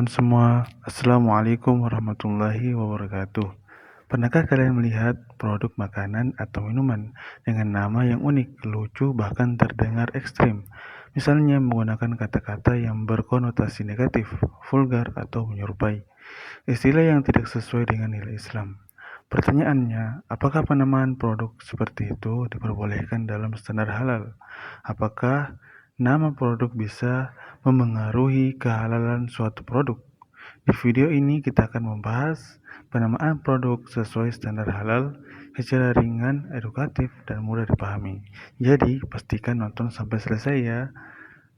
semua, Assalamualaikum warahmatullahi wabarakatuh. Pernahkah kalian melihat produk makanan atau minuman dengan nama yang unik, lucu, bahkan terdengar ekstrim? Misalnya menggunakan kata-kata yang berkonotasi negatif, vulgar, atau menyerupai istilah yang tidak sesuai dengan nilai Islam. Pertanyaannya, apakah penamaan produk seperti itu diperbolehkan dalam standar halal? Apakah nama produk bisa memengaruhi kehalalan suatu produk? Di video ini kita akan membahas penamaan produk sesuai standar halal secara ringan, edukatif, dan mudah dipahami. Jadi, pastikan nonton sampai selesai ya.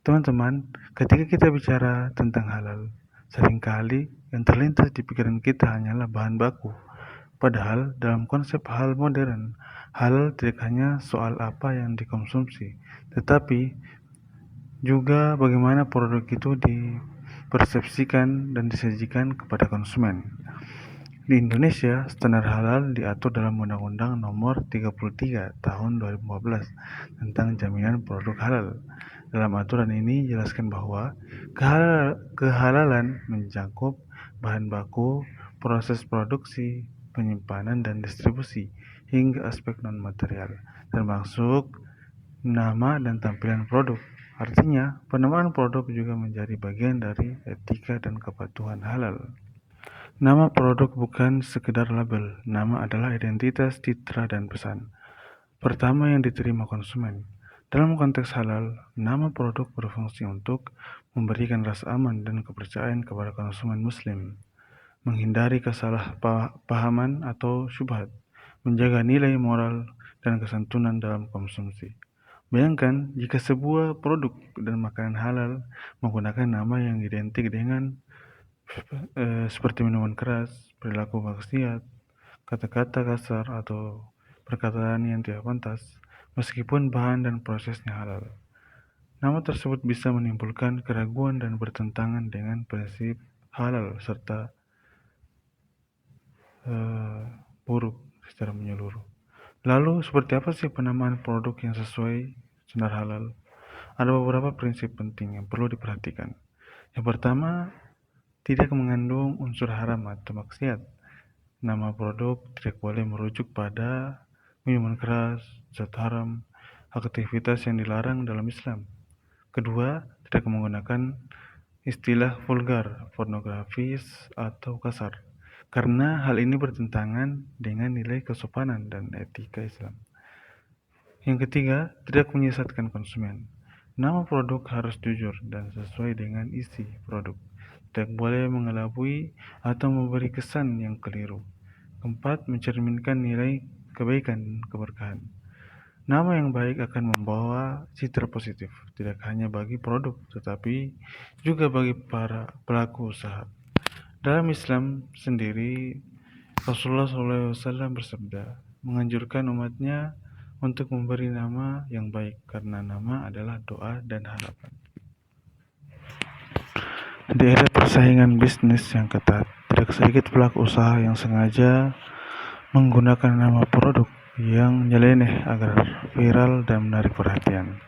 Teman-teman, ketika kita bicara tentang halal, seringkali yang terlintas di pikiran kita hanyalah bahan baku. Padahal dalam konsep halal modern, halal tidak hanya soal apa yang dikonsumsi, tetapi juga bagaimana produk itu dipersepsikan dan disajikan kepada konsumen. Di Indonesia, standar halal diatur dalam Undang-Undang Nomor 33 Tahun 2015 tentang jaminan produk halal. Dalam aturan ini jelaskan bahwa kehalalan mencakup bahan baku, proses produksi, penyimpanan dan distribusi, hingga aspek non-material, termasuk nama dan tampilan produk. Artinya, penamaan produk juga menjadi bagian dari etika dan kepatuhan halal. Nama produk bukan sekedar label, nama adalah identitas, citra, dan pesan pertama yang diterima konsumen. Dalam konteks halal, nama produk berfungsi untuk memberikan rasa aman dan kepercayaan kepada konsumen muslim, menghindari kesalahpahaman atau syubhat, menjaga nilai moral dan kesantunan dalam konsumsi. Bayangkan jika sebuah produk dan makanan halal menggunakan nama yang identik dengan seperti minuman keras, perilaku maksiat, kata-kata kasar, atau perkataan yang tidak pantas, meskipun bahan dan prosesnya halal. Nama tersebut bisa menimbulkan keraguan dan bertentangan dengan prinsip halal serta buruk secara menyeluruh. Lalu, seperti apa sih penamaan produk yang sesuai standar halal? Ada beberapa prinsip penting yang perlu diperhatikan. Yang pertama, tidak mengandung unsur haram atau maksiat. Nama produk tidak boleh merujuk pada minuman keras, zat haram, aktivitas yang dilarang dalam Islam. Kedua, tidak menggunakan istilah vulgar, pornografis, atau kasar, karena hal ini bertentangan dengan nilai kesopanan dan etika Islam. Yang ketiga, tidak menyesatkan konsumen. Nama produk harus jujur dan sesuai dengan isi produk. Tidak boleh mengelabui atau memberi kesan yang keliru. Keempat, mencerminkan nilai kebaikan dan keberkahan. Nama yang baik akan membawa citra positif, tidak hanya bagi produk, tetapi juga bagi para pelaku usaha. Dalam Islam sendiri, Rasulullah SAW bersabda, menganjurkan umatnya untuk memberi nama yang baik, karena nama adalah doa dan harapan. Di era persaingan bisnis yang ketat, tidak sedikit pelaku usaha yang sengaja menggunakan nama produk yang nyeleneh agar viral dan menarik perhatian.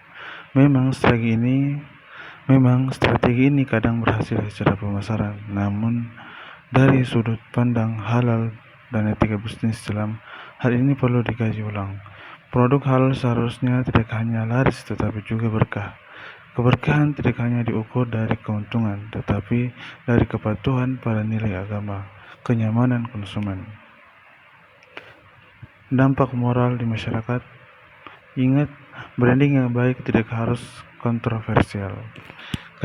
Memang strategi ini kadang berhasil secara pemasaran, namun dari sudut pandang halal dan etika bisnis Islam, hal ini perlu dikaji ulang. Produk halal seharusnya tidak hanya laris tetapi juga berkah. Keberkahan tidak hanya diukur dari keuntungan, tetapi dari kepatuhan pada nilai agama, kenyamanan konsumen. Dampak moral di masyarakat. Ingat, branding yang baik tidak harus kontroversial.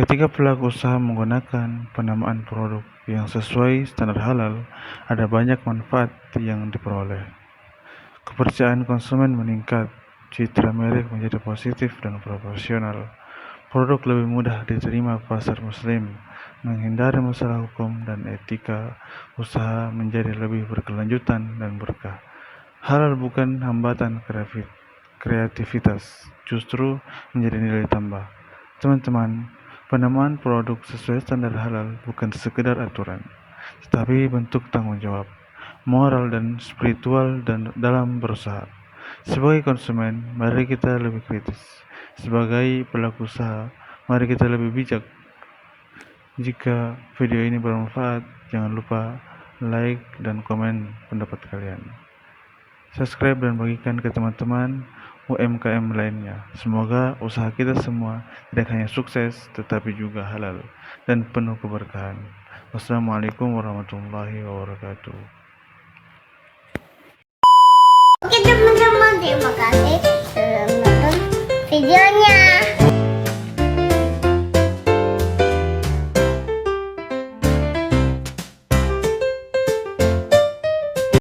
Ketika pelaku usaha menggunakan penamaan produk yang sesuai standar halal, ada banyak manfaat yang diperoleh. Kepercayaan konsumen meningkat, citra merek menjadi positif dan profesional. Produk lebih mudah diterima pasar muslim, menghindari masalah hukum dan etika usaha menjadi lebih berkelanjutan dan berkah. Halal bukan hambatan kreativitas, justru menjadi nilai tambah. Teman-teman, penamaan produk sesuai standar halal bukan sekedar aturan, tetapi bentuk tanggung jawab, moral dan spiritual dalam berusaha. Sebagai konsumen, mari kita lebih kritis. Sebagai pelaku usaha, mari kita lebih bijak Jika video ini bermanfaat, jangan lupa like dan komen pendapat kalian. Subscribe dan bagikan ke teman-teman UMKM lainnya. Semoga usaha kita semua tidak hanya sukses, tetapi juga halal dan penuh keberkahan. Wassalamualaikum warahmatullahi wabarakatuh. Oke teman-teman, terima kasih sudah menonton videonya.